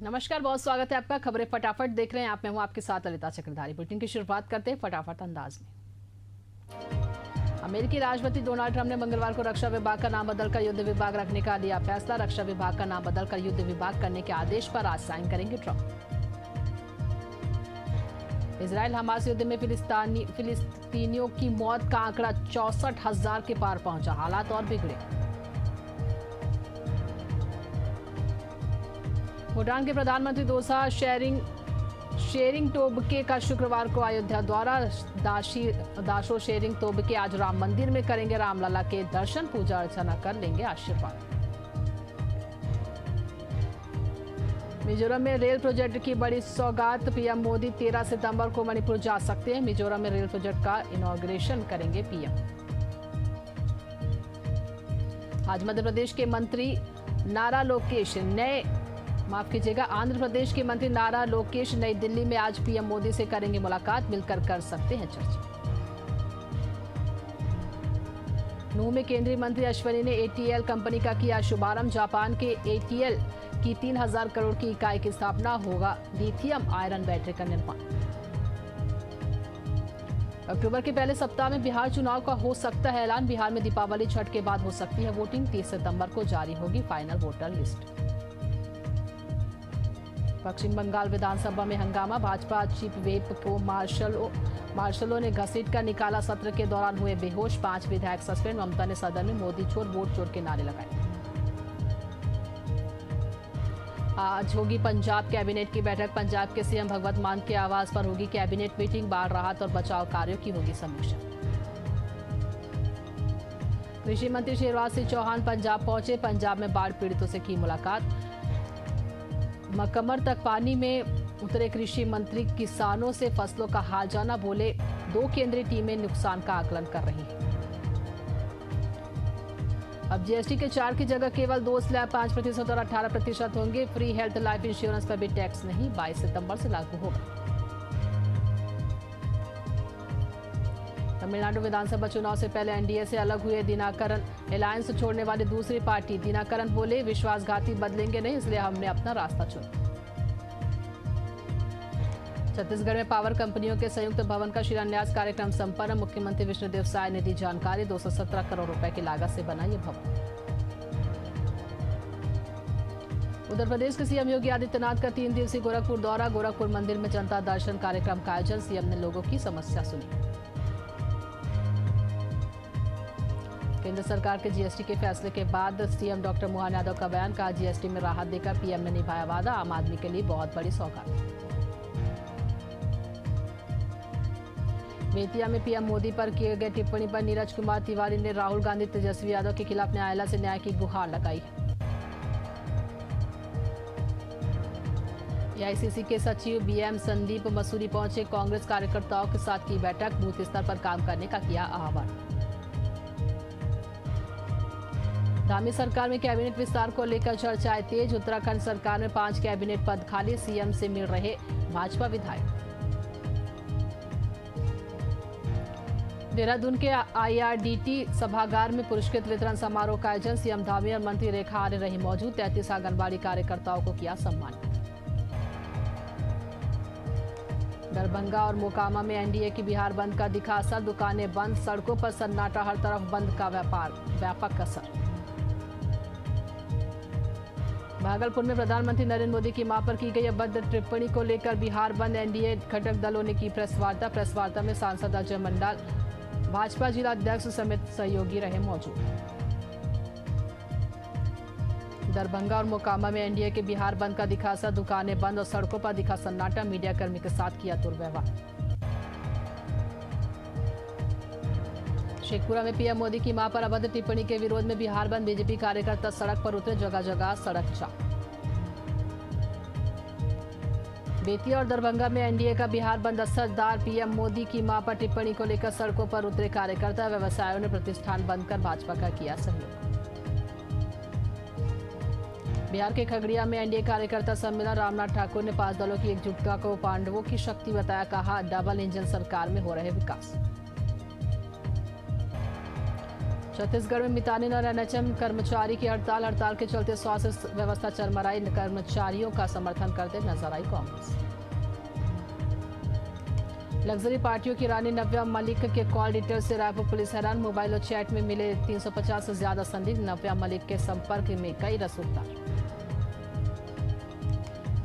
नमस्कार, बहुत स्वागत है आपका। खबरें फटाफट देख रहे हैं आप। मैं हूं आपके साथ ललिता चक्रधारी। बुलेटिन की शुरुआत करते हैं फटाफट अंदाज में। अमेरिकी राष्ट्रपति डोनाल्ड ट्रंप ने मंगलवार को रक्षा विभाग का नाम बदलकर युद्ध विभाग रखने का लिया फैसला। रक्षा विभाग का नाम बदलकर युद्ध विभाग करने के आदेश पर आज साइन करेंगे ट्रंप। इजराइल हमास युद्ध में फिलिस्तीनियों की मौत का आंकड़ा 64,000 के पार पहुंचा। हालात और बिगड़े। भूटान के प्रधानमंत्री दोसा शेरिंग टोब्गे का शुक्रवार को अयोध्या द्वारा दाशो शेरिंग टोब्गे आज राम मंदिर में करेंगे रामलला के दर्शन, पूजा अर्चना कर लेंगे आशीर्वाद। मिजोरम में रेल प्रोजेक्ट की बड़ी सौगात। पीएम मोदी 13 सितंबर को मणिपुर जा सकते हैं। मिजोरम में रेल प्रोजेक्ट का इनॉग्रेशन करेंगे पीएम। आज मध्य प्रदेश के मंत्री आंध्र प्रदेश के मंत्री नारा लोकेश नई दिल्ली में आज पीएम मोदी से करेंगे मुलाकात, मिलकर कर सकते हैं चर्चा। नूह में केंद्रीय मंत्री अश्विनी ने एटीएल कंपनी का किया शुभारंभ। जापान के एटीएल की 3,000 करोड़ की इकाई की स्थापना, होगा लिथियम आयरन बैटरी का निर्माण। अक्टूबर के पहले सप्ताह में बिहार चुनाव का हो सकता है ऐलान। बिहार में दीपावली छठ के बाद हो सकती है वोटिंग। 30 सितंबर को जारी होगी फाइनल वोटर लिस्ट। पश्चिम बंगाल विधानसभा में हंगामा। भाजपा चीफ व्हिप को मार्शलों ने घसीट कर निकाला। सत्र के दौरान हुए बेहोश। 5 विधायक सस्पेंड। ममता ने सदन में मोदी छोड़, वोट चोर के नारे लगाए। आज होगी पंजाब कैबिनेट की बैठक। पंजाब के सीएम भगवंत मान के आवास पर होगी कैबिनेट मीटिंग। बाढ़ राहत और बचाव कार्यों की होगी समीक्षा। कृषि मंत्री शिवराज सिंह चौहान पंजाब पहुंचे। पंजाब में बाढ़ पीड़ितों से की मुलाकात। कमर तक पानी में उतरे कृषि मंत्री किसानों से फसलों का हाल जाना। बोले 2 केंद्रीय टीमें नुकसान का आकलन कर रही हैं। अब जीएसटी के 4 की जगह केवल 2 स्लैब 5% और 18% होंगे। फ्री हेल्थ लाइफ इंश्योरेंस पर भी टैक्स नहीं। 22 सितंबर से लागू होगा। तमिलनाडु विधानसभा चुनाव से पहले एनडीए से अलग हुए दिनाकरन। अलायंस छोड़ने वाली दूसरी पार्टी। दिनाकरन बोले विश्वासघाती बदलेंगे नहीं, इसलिए हमने अपना रास्ता चुना। छत्तीसगढ़ में पावर कंपनियों के संयुक्त भवन का शिलान्यास कार्यक्रम संपन्न। मुख्यमंत्री विष्णुदेव साय ने दी जानकारी। 217 करोड़ रुपए की लागत से बना ये भवन। उत्तर प्रदेश के सीएम योगी आदित्यनाथ का 3 दिवसीय गोरखपुर दौरा। गोरखपुर मंदिर में जनता दर्शन कार्यक्रम का आयोजन। सीएम ने लोगों की समस्या सुनी। केंद्र सरकार के जीएसटी के फैसले के बाद सीएम डॉक्टर मोहन यादव का बयान। कहा जीएसटी में राहत देकर पीएम ने निभाया वादा। आम आदमी के लिए बहुत बड़ी सौगात। बेतिया में पीएम मोदी पर किए गए टिप्पणी पर नीरज कुमार तिवारी ने राहुल गांधी तेजस्वी यादव के खिलाफ न्यायालय से न्याय की गुहार लगाई है। एआईसीसी के सचिव बीएम संदीप मसूरी पहुंचे। कांग्रेस कार्यकर्ताओं के साथ की बैठक। बूथ स्तर पर काम करने का किया आह्वान। धामी सरकार में कैबिनेट विस्तार को लेकर चर्चाएं तेज। उत्तराखंड सरकार में 5 कैबिनेट पद खाली। सीएम से मिल रहे भाजपा विधायक। देहरादून के आईआरडीटी सभागार में पुरस्कृत वितरण समारोह का आयोजन। सीएम धामी और मंत्री रेखा आर्य रही मौजूद। 33 आंगनबाड़ी कार्यकर्ताओं को किया सम्मानित। दरभंगा और मोकामा में एनडीए की बिहार बंद का दिखा असर। दुकानें बंद, सड़कों पर सन्नाटा, हर तरफ बंद का व्यापक असर। भागलपुर में प्रधानमंत्री नरेंद्र मोदी की मां पर की गई अभद्र टिप्पणी को लेकर बिहार बंद। एनडीए घटक दलों ने की प्रेस वार्ता में सांसद अजय मंडल, भाजपा जिला अध्यक्ष समेत सहयोगी रहे मौजूद। दरभंगा और मोकामा में एनडीए के बिहार बंद का दिखा असर। दुकानें बंद और सड़कों पर दिखा सन्नाटा। मीडियाकर्मी के साथ किया दुर्व्यवहार। शेखपुरा में पीएम मोदी की मां पर अभद्र टिप्पणी के विरोध में बिहार बंद। बीजेपी कार्यकर्ता सड़क पर उतरे। जगह जगह सड़क जाम। बेतिया और दरभंगा में एनडीए का बिहार बंद असरदार। पीएम मोदी की मां पर टिप्पणी को लेकर सड़कों पर उतरे कार्यकर्ता। व्यवसायियों ने प्रतिष्ठान बंद कर भाजपा का किया सहयोग। बिहार के खगड़िया में एनडीए कार्यकर्ता सम्मेलन। रामनाथ ठाकुर ने 5 दलों की एकजुटता को पांडवों की शक्ति बताया। कहा डबल इंजन सरकार में हो रहे विकास। छत्तीसगढ़ में मितानिन और एनएचएम कर्मचारी की हड़ताल के चलते स्वास्थ्य व्यवस्था चरमराई। कर्मचारियों का समर्थन करते नजर आई कांग्रेस। लग्जरी पार्टियों की रानी नव्या मलिक के कॉल डिटेल से रायपुर पुलिस हैरान। मोबाइल और चैट में मिले 350 से ज्यादा संदिग्ध। नव्या मलिक के संपर्क में कई रसूखदार।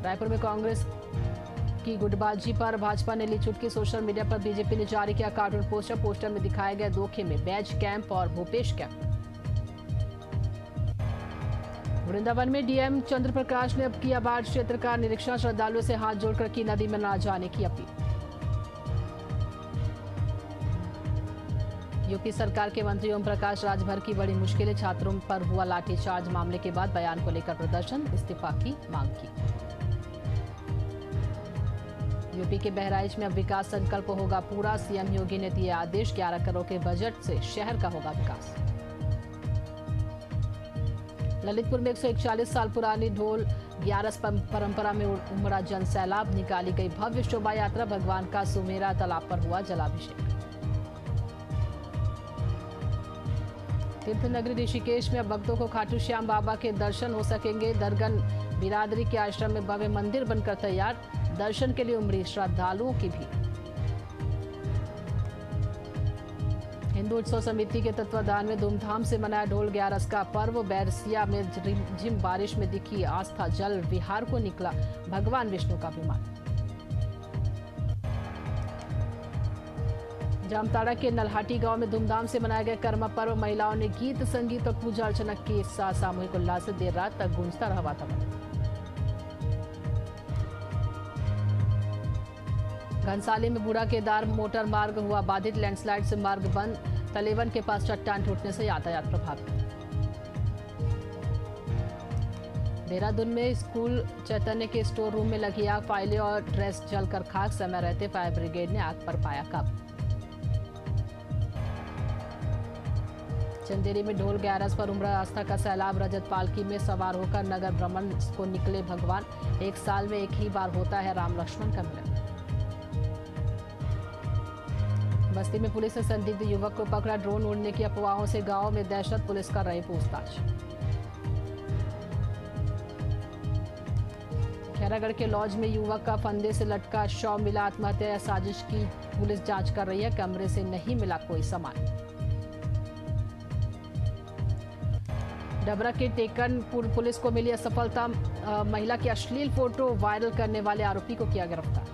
रायपुर में कांग्रेस की गुटबाजी पर भाजपा ने ली चुटकी। सोशल मीडिया पर बीजेपी ने जारी किया कार्टून पोस्टर में दिखाए गए दो खेमे, बैज कैंप और भूपेश कैंप। वृंदावन में डीएम चंद्र प्रकाश ने अब किया बाढ़ क्षेत्र का निरीक्षण। श्रद्धालुओं से हाथ जोड़कर की नदी में न जाने की अपील। यूपी सरकार के मंत्री ओम प्रकाश राजभर की बड़ी मुश्किलें। छात्रों पर हुआ लाठीचार्ज मामले के बाद बयान को लेकर प्रदर्शन, इस्तीफा की मांग की। यूपी के बहराइच में अब विकास संकल्प होगा पूरा। सीएम योगी ने दिए आदेश। 11 करोड़ के बजट से शहर का होगा विकास। ललितपुर में 141 साल पुरानी ढोल ग्यारस परंपरा में उमड़ा जन सैलाब। निकाली गई भव्य शोभा यात्रा। भगवान का सुमेरा तालाब पर हुआ जलाभिषेक। तीर्थ नगरी ऋषिकेश में अब भक्तों को खाटू श्याम बाबा के दर्शन हो सकेंगे। दरगन बिरादरी के आश्रम में भव्य मंदिर बनकर तैयार। दर्शन के लिए उमड़ी श्रद्धालुओं की भीड़। हिंदू उत्सव समिति के तत्वाधान में धूमधाम से मनाया ढोल ग्यारस का पर्व। बैरसिया में रिमझिम बारिश में दिखी आस्था। जल विहार को निकला भगवान विष्णु का विमान। जामताड़ा के नलहाटी गांव में धूमधाम से मनाया गया कर्मा पर्व। महिलाओं ने गीत संगीत और पूजा अर्चना के साथ सामूहिक उल्लास से देर रात तक गूंजता रहा वातावरण। घनसाली में बूढ़ा केदार मोटर मार्ग हुआ बाधित। लैंडस्लाइड से मार्ग बंद। तलेवन के पास चट्टान टूटने से यातायात प्रभावित। देहरादून में स्कूल चैतन्य के स्टोर रूम में लगी आग। फाइलें और ड्रेस जलकर खाक। समय रहते फायर ब्रिगेड ने आग पर पाया काबू। चंदेरी में ढोल ग्यारस पर उमड़ा आस्था का सैलाब। रजत पालकी में सवार होकर नगर भ्रमण को निकले भगवान। एक साल में एक ही बार होता है राम लक्ष्मण का मिलन। बस्ती में पुलिस ने संदिग्ध युवक को पकड़ा। ड्रोन उड़ने की अफवाहों से गांव में दहशत। पुलिस कर रही पूछताछ। खैरागढ़ के लॉज में युवक का फंदे से लटका शव मिला। आत्महत्या या साजिश की पुलिस जांच कर रही है। कमरे से नहीं मिला कोई सामान। डबरा के टेकनपुर पुलिस को मिली असफलता। महिला की अश्लील फोटो वायरल करने वाले आरोपी को किया गिरफ्तार।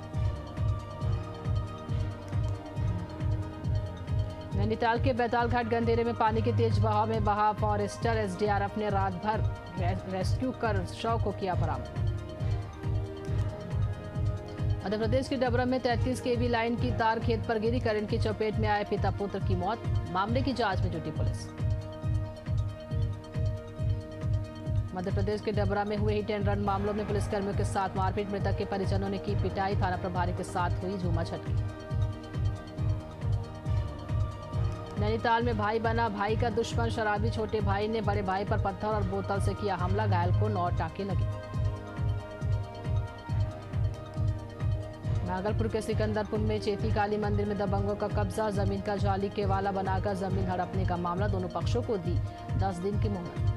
नैनीताल के बैताल घाट गंदेरे में पानी के तेज बहाव में बहा फॉरेस्टर। एसडीआरएफ ने रात भर रेस्क्यू कर शव को किया बरामद। मध्य प्रदेश के डबरा में 33 केवी लाइन की तार खेत पर गिरी। करंट की चपेट में आए पिता पुत्र की मौत। मामले की जांच में जुटी पुलिस। मध्य प्रदेश के डबरा में हुए हिट एंड रन मामलों में पुलिसकर्मियों के साथ मारपीट। मृतक के परिजनों ने की पिटाई। थाना प्रभारी के साथ हुई झूमाझटकी। नैनीताल में भाई बना भाई का दुश्मन। शराबी छोटे भाई ने बड़े भाई पर पत्थर और बोतल से किया हमला। घायल को 9 टाके लगे। भागलपुर के सिकंदरपुर में चेती काली मंदिर में दबंगों का कब्जा। जमीन का जाली केवाला बनाकर जमीन हड़पने का मामला। दोनों पक्षों को दी 10 दिन की मोहलत।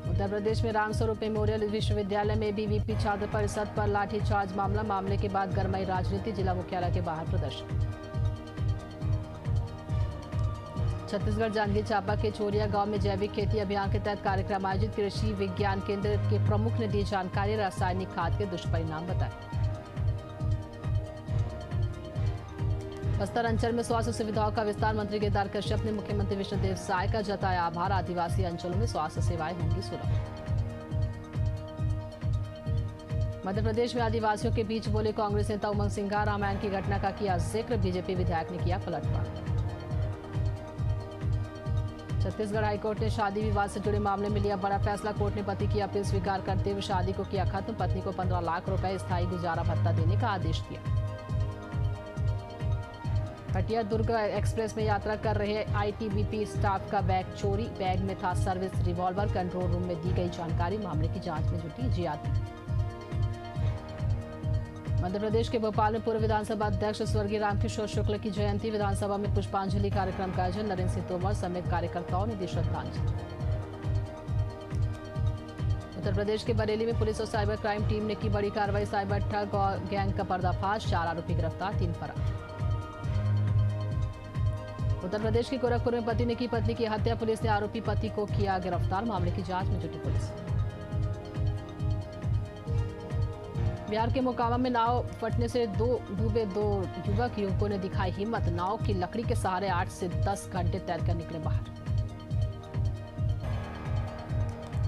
उत्तर प्रदेश में रामस्वरूप मेमोरियल विश्वविद्यालय में बीवीपी छात्र परिषद पर लाठीचार्ज मामला। मामले के बाद गरमाई राजनीति। जिला मुख्यालय के बाहर प्रदर्शन। छत्तीसगढ़ जांजगीर चांपा के चोरिया गांव में जैविक खेती अभियान के तहत कार्यक्रम आयोजित। कृषि विज्ञान केंद्र के प्रमुख ने दी जानकारी। रासायनिक खाद के दुष्परिणाम बताए। बस्तर अंचल में स्वास्थ्य सुविधाओं का विस्तार। मंत्री केदार कश्यप ने मुख्यमंत्री विष्णुदेव साय का जताया आभार। आदिवासी अंचलों में स्वास्थ्य सेवाएं होंगी सुलभ। मध्य प्रदेश में आदिवासियों के बीच बोले कांग्रेस नेता उमंग सिंघा। रामायण की घटना का किया जिक्र। बीजेपी विधायक ने किया पलटवार। छत्तीसगढ़ हाईकोर्ट ने शादी विवाद से जुड़े मामले में लिया बड़ा फैसला। कोर्ट ने पति की अपील स्वीकार करते हुए शादी को किया खत्म। पत्नी को 15 लाख रुपए स्थायी गुजारा भत्ता देने का आदेश दिया। हटिया दुर्ग एक्सप्रेस में यात्रा कर रहे आईटीबीपी स्टाफ का बैग चोरी। बैग में था सर्विस रिवॉल्वर। कंट्रोल रूम में दी गई जानकारी। मामले की जांच में जुटी जीआरपी। मध्य प्रदेश के भोपाल में पूर्व विधानसभा अध्यक्ष स्वर्गीय रामकिशोर शुक्ल की जयंती, विधानसभा में पुष्पांजलि कार्यक्रम का आयोजन, नरेंद्र सिंह तोमर समेत कार्यकर्ताओं ने दी श्रद्धांजलि। उत्तर प्रदेश के बरेली में पुलिस और साइबर क्राइम टीम ने की बड़ी कार्रवाई, साइबर ठग और गैंग का पर्दाफाश, 4 आरोपी गिरफ्तार, 3 फरार। उत्तर प्रदेश के गोरखपुर में पति ने की पत्नी की हत्या, पुलिस ने आरोपी पति को किया गिरफ्तार, मामले की जांच में जुटी पुलिस। बिहार के मोकामा में नाव फटने से डूबे दो युवकों ने दिखाई हिम्मत, नाव की लकड़ी के सहारे 8 से 10 घंटे तैरकर निकले बाहर।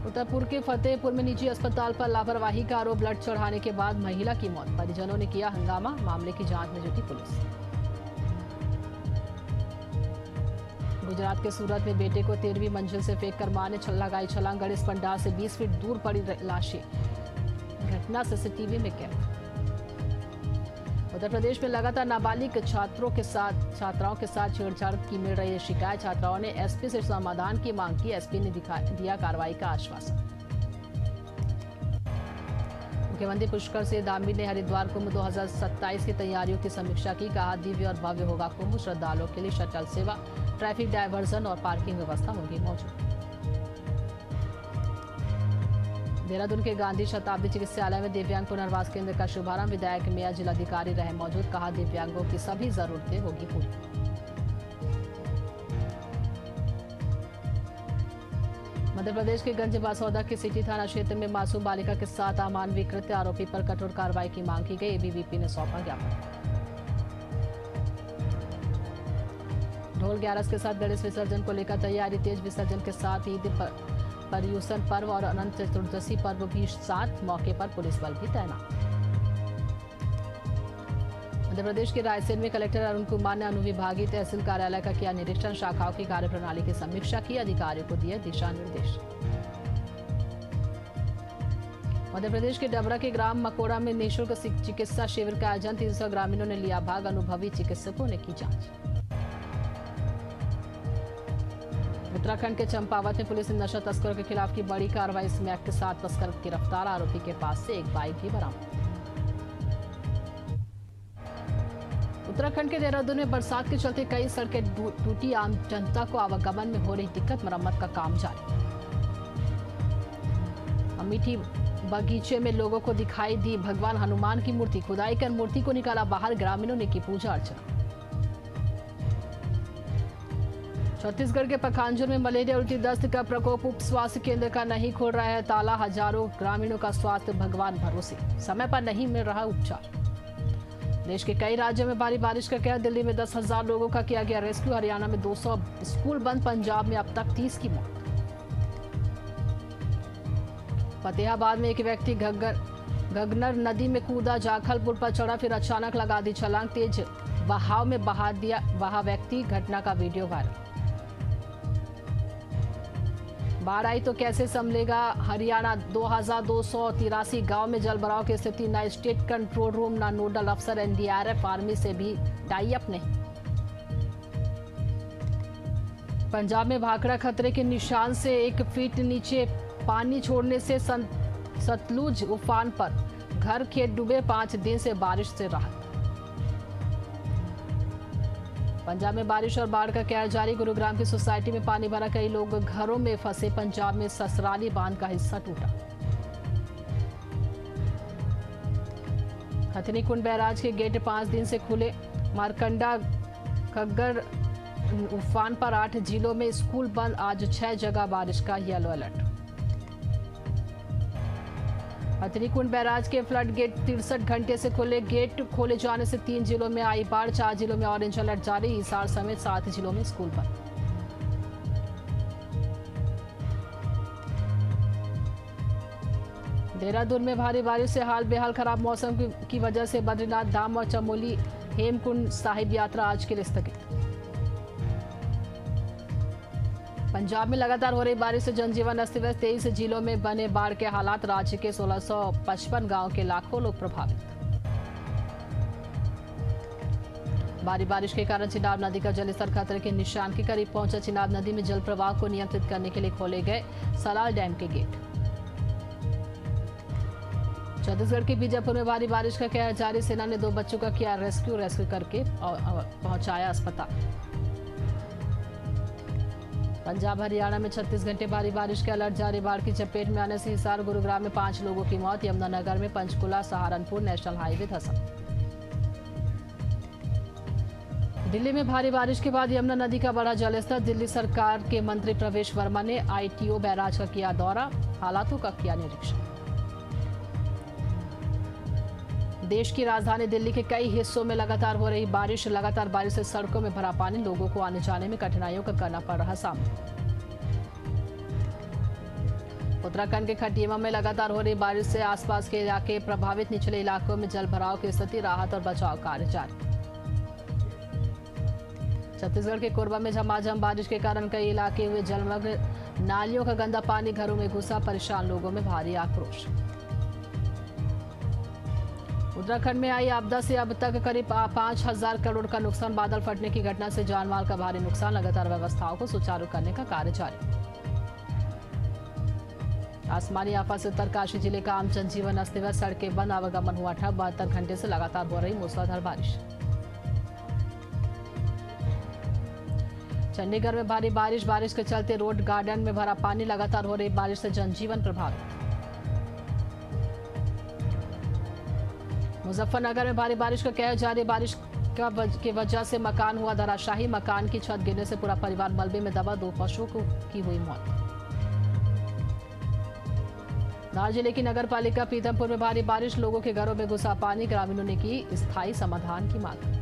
उत्तरपुर के फतेहपुर में निजी अस्पताल पर लापरवाही का आरोप, ब्लड चढ़ाने के बाद महिला की मौत, परिजनों ने किया हंगामा, मामले की जांच में जुटी पुलिस। गुजरात के सूरत में बेटे को 13वीं मंजिल से फेंककर मां ने लगाई छलांग, गणेश पंडाल से 20 फीट दूर पड़ी लाशें, घटना सीसीटीवी में कैद। उत्तर प्रदेश में लगातार नाबालिग छात्राओं के साथ छेड़छाड़ की मिल रही शिकायत, छात्राओं ने एसपी से समाधान की मांग की, एसपी ने दिया कार्रवाई का आश्वासन। मुख्यमंत्री पुष्कर सिंह धामी ने हरिद्वार कुंभ 2027 की तैयारियों की समीक्षा की, कहा दिव्य और भव्य होगा कुंभ, श्रद्धालुओं के लिए शटल सेवा, ट्रैफिक डायवर्जन और पार्किंग व्यवस्था होगी मौजूद। देहरादून के गांधी शताब्दी चिकित्सालय में दिव्यांग पुनर्वास केंद्र का शुभारंभ, विधायक मेयर जिलाधिकारी रहे मौजूद, कहा दिव्यांगों की सभी जरूरतें होगी पूरी। मध्य प्रदेश के गंज बासौदा के सिटी थाना क्षेत्र में मासूम बालिका के साथ अमानवीय कृत्य, आरोपी पर कठोर कार्रवाई की मांग की गई, एबीवीपी ने सौंपा ज्ञापन। ढोल 11 के साथ गणेश विसर्जन को लेकर तैयारी तेज, विसर्जन के साथ ईद पर्युषण पर्व और अनंत चतुर्दशी पर्व भी साथ, मौके पर पुलिस बल भी तैनात। मध्य प्रदेश के रायसेन में कलेक्टर अरुण कुमार ने अनुविभागीय तहसील कार्यालय का किया निरीक्षण, शाखाओं की कार्यप्रणाली की समीक्षा की, अधिकारियों को दिए दिशा निर्देश। मध्य प्रदेश के डबरा के ग्राम मकोड़ा में निःशुल्क चिकित्सा शिविर का आयोजन, 300 ग्रामीणों ने लिया भाग, अनुभवी चिकित्सकों ने की जांच। उत्तराखंड के चंपावत में पुलिस ने नशा तस्करों के खिलाफ की बड़ी कार्रवाई, स्मैक के साथ तस्कर गिरफ्तार, आरोपी के पास से एक बाइक भी बरामद। उत्तराखंड के देहरादून में बरसात के चलते कई सड़कें टूटी, आम जनता को आवागमन में हो रही दिक्कत, मरम्मत का काम जारी। अमेठी बगीचे में लोगों को दिखाई दी भगवान हनुमान की मूर्ति, खुदाई कर मूर्ति को निकाला बाहर, ग्रामीणों ने की पूजा अर्चना। छत्तीसगढ़ के पखांजूर में मलेरिया उल्टी दस्त का प्रकोप, उप स्वास्थ्य केंद्र का नहीं खोल रहा है ताला, हजारों ग्रामीणों का स्वास्थ्य भगवान भरोसे, समय पर नहीं मिल रहा उपचार। देश के कई राज्यों में भारी बारिश का कहर, दिल्ली में 10,000 लोगों का किया गया रेस्क्यू, हरियाणा में 200 स्कूल बंद, पंजाब में अब तक 30 की मौत। फतेहाबाद में एक व्यक्ति घग्गर नदी में कूदा, जाखल पुल पर चढ़ा, फिर अचानक लगा दी छलांग, तेज बहाव में बहा व्यक्ति, घटना का वीडियो वायरल। बाढ़ आई तो कैसे संभलेगा हरियाणा, 2283 गांव में जलभराव की स्थिति, न स्टेट कंट्रोल रूम, न नोडल अफसर, एनडीआरएफ आर्मी से भी टाई अप नहीं। पंजाब में भाखड़ा खतरे के निशान से 1 फीट नीचे पानी छोड़ने से सतलुज उफान पर, घर खेत डूबे, 5 दिन से बारिश से राहत। पंजाब में बारिश और बाढ़ का कहर जारी, गुरुग्राम की सोसाइटी में पानी भरा, कई लोग घरों में फंसे, पंजाब में ससराली बांध का हिस्सा टूटा। खतनीकुंड बैराज के गेट 5 दिन से खुले, मारकंडा घग्गर उफान पर 8 जिलों में स्कूल बंद, आज 6 जगह बारिश का येलो अलर्ट। हथनीकुंड बैराज के फ्लड गेट 63 घंटे से खुले, गेट खोले जाने से 3 जिलों में आई बाढ़, 4 जिलों में ऑरेंज अलर्ट जारी, हिसार समेत 7 जिलों में स्कूल बंद। देहरादून में भारी बारिश से हाल बेहाल, खराब मौसम की वजह से बद्रीनाथ धाम और चमोली हेमकुंड साहिब यात्रा आज के लिए स्थगित। पंजाब में लगातार हो रही बारिश से जनजीवन अस्त व्यस्त, 23 जिलों में बने बाढ़ के हालात, राज्य के 1655 गांव के लाखों लोग प्रभावित। भारी बारिश के कारण चिनाब नदी का जलस्तर खतरे के निशान के करीब पहुंचा, चिनाब नदी में जल प्रवाह को नियंत्रित करने के लिए खोले गए सलाल डैम के गेट। छत्तीसगढ़ के बीजापुर में भारी बारिश का कहर जारी। सेना ने 2 बच्चों का किया रेस्क्यू करके पहुंचाया अस्पताल। पंजाब हरियाणा में 36 घंटे भारी बारिश के अलर्ट जारी। बाढ़ की चपेट में आने से हिसार गुरुग्राम में 5 लोगों की मौत। यमुनानगर में पंचकुला सहारनपुर नेशनल हाईवे धंसा। दिल्ली में भारी बारिश के बाद यमुना नदी का बढ़ा जलस्तर। दिल्ली सरकार के मंत्री प्रवेश वर्मा ने आईटीओ बैराज का किया दौरा, हालातों का किया निरीक्षण। देश की राजधानी दिल्ली के कई हिस्सों में लगातार हो रही बारिश से सड़कों में भरा पानी, लोगों को आने जाने में कठिनाइयों का करना पड़ रहा सामना। उत्तराखंड के खटिमा में लगातार हो रही बारिश से आसपास के इलाके प्रभावित। निचले इलाकों में जल भराव की स्थिति, राहत और बचाव कार्य जारी। छत्तीसगढ़ के कोरबा में झमाझम बारिश के कारण कई इलाके हुए जलमग्न। नालियों का गंदा पानी घरों में घुसा, परेशान लोगों में भारी आक्रोश। उत्तराखंड में आई आपदा से अब तक करीब 5,000 करोड़ का नुकसान। बादल फटने की घटना से जानमाल का भारी नुकसान। लगातार व्यवस्थाओं को सुचारू करने का कार्य जारी। आसमानी आफत से उत्तरकाशी जिले का आम जनजीवन अस्त व्यस्त, सड़कें बंद, आवागमन हुआ ठप। 72 घंटे से लगातार हो रही मूसलाधार बारिश। चंडीगढ़ में भारी बारिश के चलते रोड गार्डन में भरा पानी। लगातार हो रही बारिश से जनजीवन प्रभावित। मुजफ्फरनगर में भारी बारिश का कहर जारी। बारिश की वजह से मकान हुआ धराशायी। मकान की छत गिरने से पूरा परिवार मलबे में दबा। 2 पशुओं की हुई मौत। धार जिले की नगर पालिका पीतमपुर में भारी बारिश, लोगों के घरों में घुसा पानी। ग्रामीणों ने की स्थायी समाधान की मांग।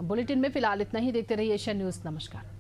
बुलेटिन में फिलहाल इतना ही। देखते रहिए एशियन न्यूज। नमस्कार।